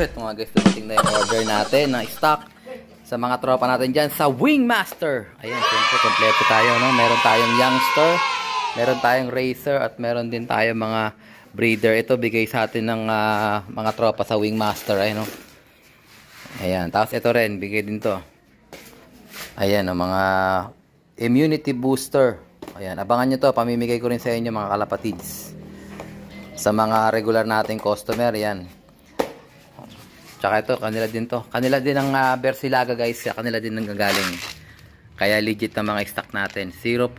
Ito mga guys, dumating na yung order natin na stock sa mga tropa natin dyan sa Wingmaster. Ayan, siyempre, kompleto tayo, no? Meron tayong youngster, meron tayong racer, at meron din tayong mga breeder. Ito, bigay sa atin ng mga tropa sa Wingmaster. Ayan, no? Ayan, tapos ito rin, bigay din to. Ayan, no? Mga immunity booster. Ayan, abangan nyo to, pamimigay ko rin sa inyo mga kalapatids. Sa mga regular nating customer, yan. Tsaka ito, kanila din to. Kanila din ang Bersilaga guys. Kanila din ang gagaling. Kaya legit na mga stock natin. 04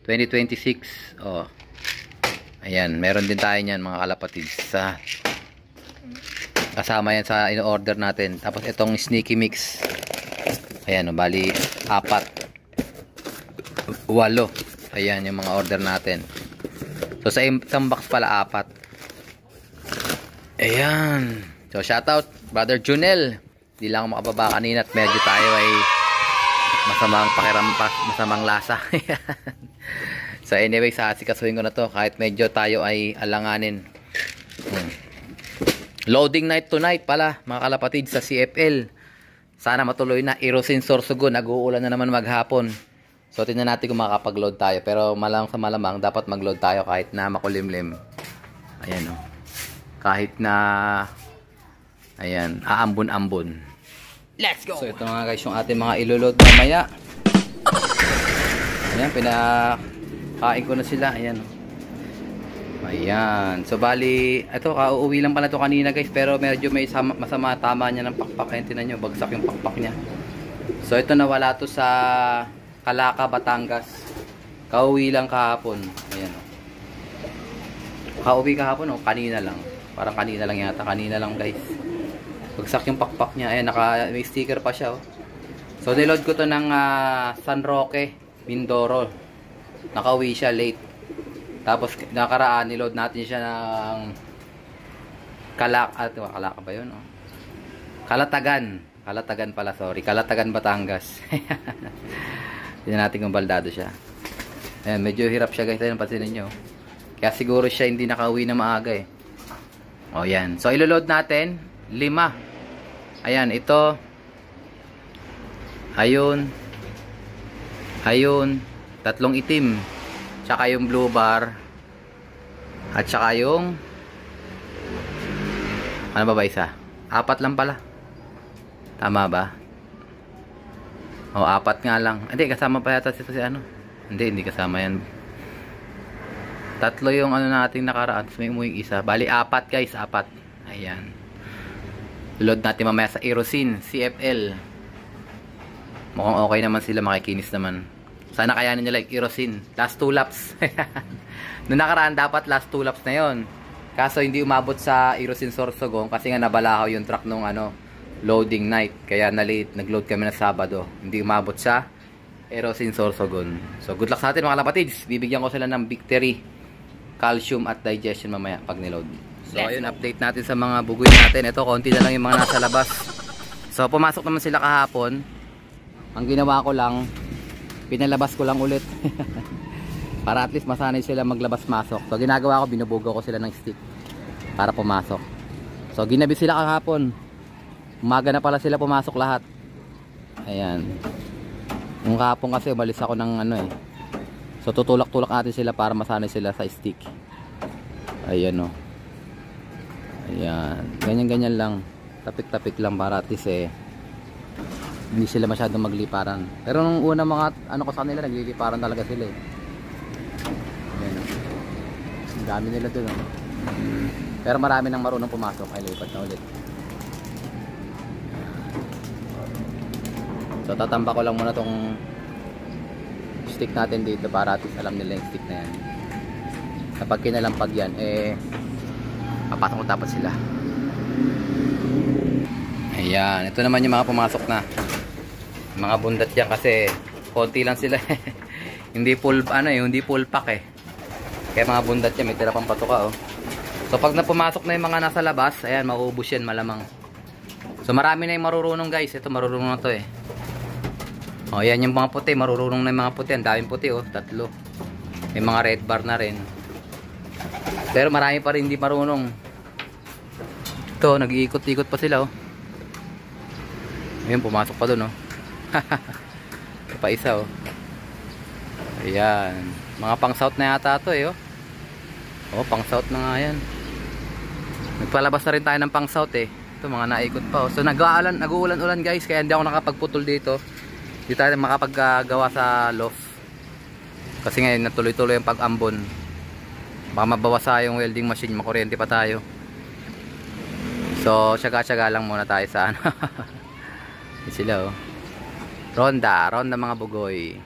2026. Oh. Ayan, meron din tayo niyan mga kalapatids. Kasama yan sa in-order natin. Tapos itong sneaky mix. Ayan, bali 4. 8. Ayan yung mga order natin. So sa isang box pala 4. Ayan. So, shoutout, Brother Junel. Hindi lang ako makababa kanina at medyo tayo ay masamang pakirampas, masamang lasa. So, anyway, sa asikasuhin ko na to kahit medyo tayo ay alanganin. Loading night tonight pala, mga kalapatid, sa CFL. Sana matuloy na. Irosin Sorsogon, nag-uulan na naman maghapon. So, tingnan natin kung makakapag-load tayo. Pero malamang sa malamang, dapat mag-load tayo kahit na makulimlim. Ayan, o. Kahit na... Ayan, aambon-ambon. Let's go! So ito mga guys, yung ating mga ilulod mamaya. Ayan, pinakain ko na sila. Ayan. Ayan. So bali, ito, kauuwi lang pala ito kanina guys. Pero medyo may masama tama niya ng pakpak. Ayan, tinan nyo, bagsak yung pakpak niya. So ito, nawala to sa Calaca, Batangas. Kauuwi lang kahapon. Ayan. Kauuwi kahapon, o kanina lang. Parang kanina lang yata. Kanina lang guys. Bagsak yung pakpak niya. Ayan, may sticker pa siya. Oh. So, niload ko to ng San Roque, Mindoro. Nakauwi siya late. Tapos, nakaraan, niload natin siya ng Calaca ba yun? Oh? Calatagan. Calatagan pala, sorry. Calatagan, Batangas. Tignan natin kung baldado siya. Ayan, medyo hirap siya guys. Ayan, pansinin nyo. Kaya siguro siya hindi nakauwi na maaga eh. O, yan. So, iloload natin 5. Ayan, ito. Ayun. Ayun. 3 itim. Tsaka yung blue bar. At tsaka yung... Ano ba isa? 4 lang pala. Tama ba? O, 4 nga lang. Hindi, kasama pa yata si ano. Hindi kasama yan. 3 yung ano nating nakaraan. May umuwing isa. Bali, 4 guys. 4. Ayan. Load natin mamaya sa Erosin, CFL. Mukhang okay naman sila, makikinis naman. Sana kayanin nila like Erosin. Last 2 laps. Noong nakaraan dapat last 2 laps na yon. Kaso hindi umabot sa Erosin Sorsogon kasi nga nabalahaw yung truck nung loading night. Kaya nag-load kami na Sabado. Hindi umabot sa Erosin Sorsogon. So good luck sa atin mga kalapatids. Bibigyan ko sila ng victory, calcium at digestion mamaya pag niload. So ayun, update natin sa mga bugoy natin. Ito, konti na lang yung mga nasa labas. So pumasok naman sila kahapon. Ang ginawa ko lang, pinalabas ko lang ulit. Para at least masanay sila maglabas-masok. So ginagawa ko, binubugaw ko sila ng stick para pumasok. So ginabi sila kahapon. Umaga na pala sila pumasok lahat. Ayan. Yung kahapon kasi umalis ako ng So tutulak-tulak natin sila para masanay sila sa stick. Ayan o. Ayan, ganyan-ganyan lang, tapik-tapik lang para at least hindi sila masyadong magliparan. Pero nung una mga ko sa kanila, nagliliparan talaga sila eh. Ayan, ang dami nila dun oh. Pero marami nang marunong pumasok, ay lipat na ulit. So tatamba ko lang muna tong stick natin dito para at least alam nila yung stick na yan. Kapag kinalampag yan, papasok ko dapat sila. Ayan, ito naman yung mga pumasok na. Mga bundat yan kasi konti lang sila. Hindi full hindi full pack eh. Kaya mga bundat yan, may tira pang patuka oh. So pag napumasok na yung mga nasa labas, ayan, mauubos yan malamang. So marami na yung marurunong guys. Ito marurunong na to eh. Oh, yan yung mga puti, marurunong na yung mga puti. Ang daming puti oh, 3. May mga red bar na rin. Pero marami pa rin hindi marunong. Ito, nag-iikot-ikot pa sila oh. Ayun, pumasok pa dun oh. Ito pa isa oh. Ayan. Mga pang south na yata ito eh oh. Oh, pang south na nga yan. Nagpalabas na rin tayo ng pang south eh. Ito, mga naikot pa oh. So nag-uulan-ulan guys, kaya hindi ako nakapagputol dito. Hindi tayo makapaggawa sa loft. Kasi ngayon natuloy-tuloy yung pag-ambon. Baka mabawasa yung welding machine, makuryente pa tayo. So, tsaga-tsaga lang muna tayo sa ano. Yan sila oh. Ronda mga bugoy.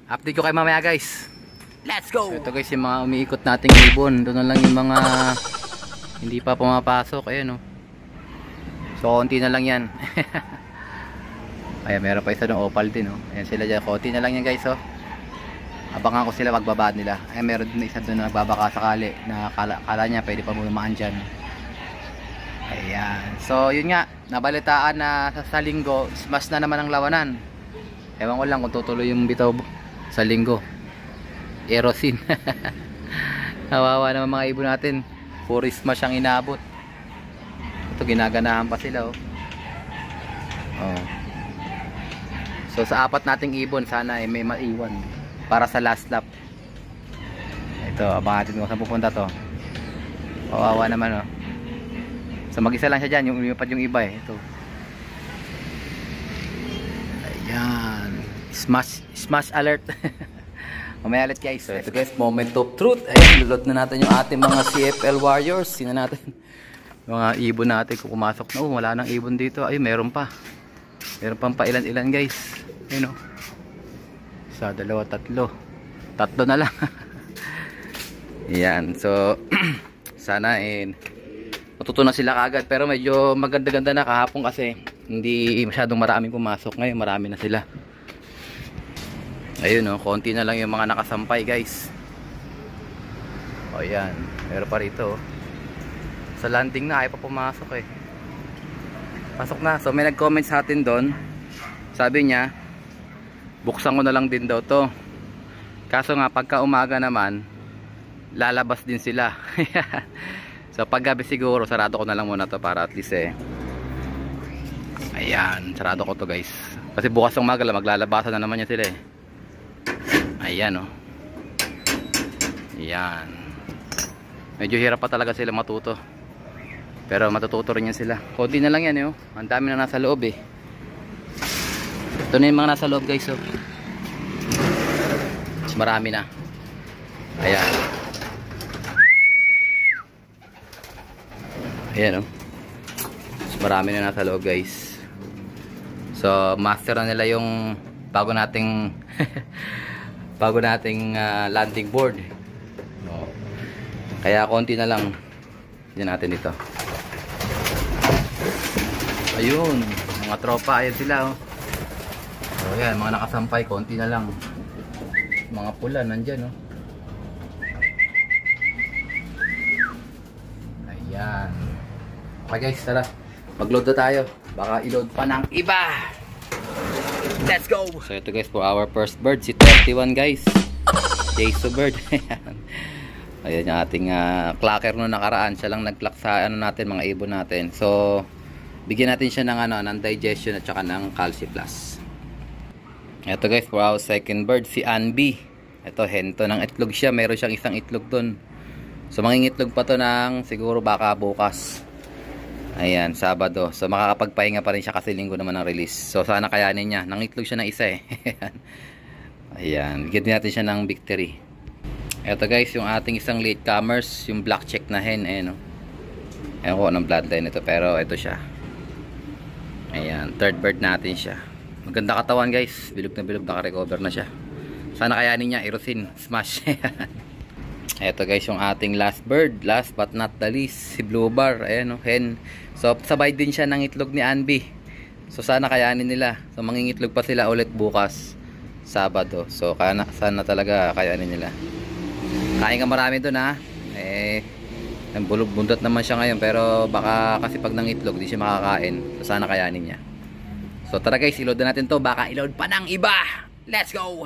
Update ko kayo mamaya guys. Let's go! Ito guys yung mga umiikot nating ibon. Doon na lang yung mga hindi pa pumapasok. Ayan oh. So, konti na lang yan. Ayan, meron pa isa ng opal din oh. Ayan sila dyan. Konti na lang yan guys oh. Abangan ko sila magbabad nila. Ay meron din isa doon na nagbabaka sakali na kala niya pwede pa bumaan dyan. Ayan. So yun nga, nabalitaan na sa linggo smash na naman ang lawanan. Ewan ko lang kung tutuloy yung bitaw sa linggo. Erosin. Nawawa naman mga ibon natin. Puro smash ang inabot. Ito ginaganahan pa sila oh. Oh. So sa apat nating ibon sana may maiwan para sa last lap. Ito, abangan natin kung saan pupunta to. Kawawa naman oh. So mag-isa lang siya dyan, yung lumipad yung iba eh. Ito. Ayan. Smash alert. Mamaya ulit guys. So ito guys, moment of truth. Ayan, lulot na natin yung ating mga CFL Warriors. Sino natin? Mga ibon natin kung pumasok na. Oh, wala nang ibon dito. Ay, meron pa. Meron pang pailan-ilan guys. Ayun oh. Sa dalawa, tatlo na lang. Yan, so sana matutunan sila kagad, pero medyo maganda-ganda na kahapon kasi hindi masyadong maraming pumasok. Ngayon marami na sila. Ayun oh, konti na lang yung mga nakasampay guys. O yan, meron pa rito oh. Sa landing na ayaw pa pumasok eh. Pasok na. So may nag-comment sa atin doon. Sabi niya buksan ko na lang din daw to. Kaso nga pagka umaga naman lalabas din sila. So paggabi siguro sarado ko na lang muna to para at least eh. Ayan, sarado ko to guys. Kasi bukas ng umaga maglalabasan na naman yan sila eh. Ayan oh. Ayan. Medyo hirap pa talaga sila matuto. Pero matututo rin yan sila. Konti na lang yan eh oh. Ang dami na nasa loob eh. Ito na yung mga nasa loob guys oh. Mas marami na. Ayan. Ayan oh. Mas marami na nasa loob guys. So master na nila yung bago nating landing board. No. Kaya konti na lang. Diyan natin ito. Ayun, mga tropa, ayan sila oh. So ayan, mga nakasampay, konti na lang. Mga pula nandyan oh. Ayan. Okay guys, tara, mag-load na tayo. Baka i-load pa ng iba. Let's go! So ito guys, for our first bird, si 31 guys. Jayso bird. Ayan yung ating clacker no nakaraan. Siya lang nag-clack sa ano natin, mga ibon natin. So bigyan natin siya ng ng digestion at saka ng calci plus. Ito guys, for our second bird, si Anby. Ito, hento ng itlog siya. Meron siyang isang itlog dun. So mangingitlog pa to ng siguro baka bukas. Ayan, Sabado. So makakapagpahinga pa rin siya kasi linggo naman ang release. So sana kayanin niya. Nangitlog siya ng isa eh. Ayan, bigyan natin siya ng victory. Ito guys, yung ating isang latecomers, yung black check na hen. Ayan o. Ayan ko ng bloodline ito, pero ito siya. Ayan, third bird natin siya. Maganda katawan guys, bilog na bilog, naka-recover na siya. Sana kayanin niya, Erosin, smash. Ito guys, yung ating last bird, last but not the least, si Blue Bar. Ayan o, hen. So sabay din siya ng itlog ni Anby. So sana kayanin nila. So mangingitlog pa sila ulit bukas, Sabado. So sana talaga kayanin nila. Kain ka marami dun ha. Bulog-bundot naman siya ngayon, pero baka kasi pag nangitlog di siya makakain. So sana kayanin niya. So tara guys, i-load na natin to. Baka i-load pa ng iba. Let's go!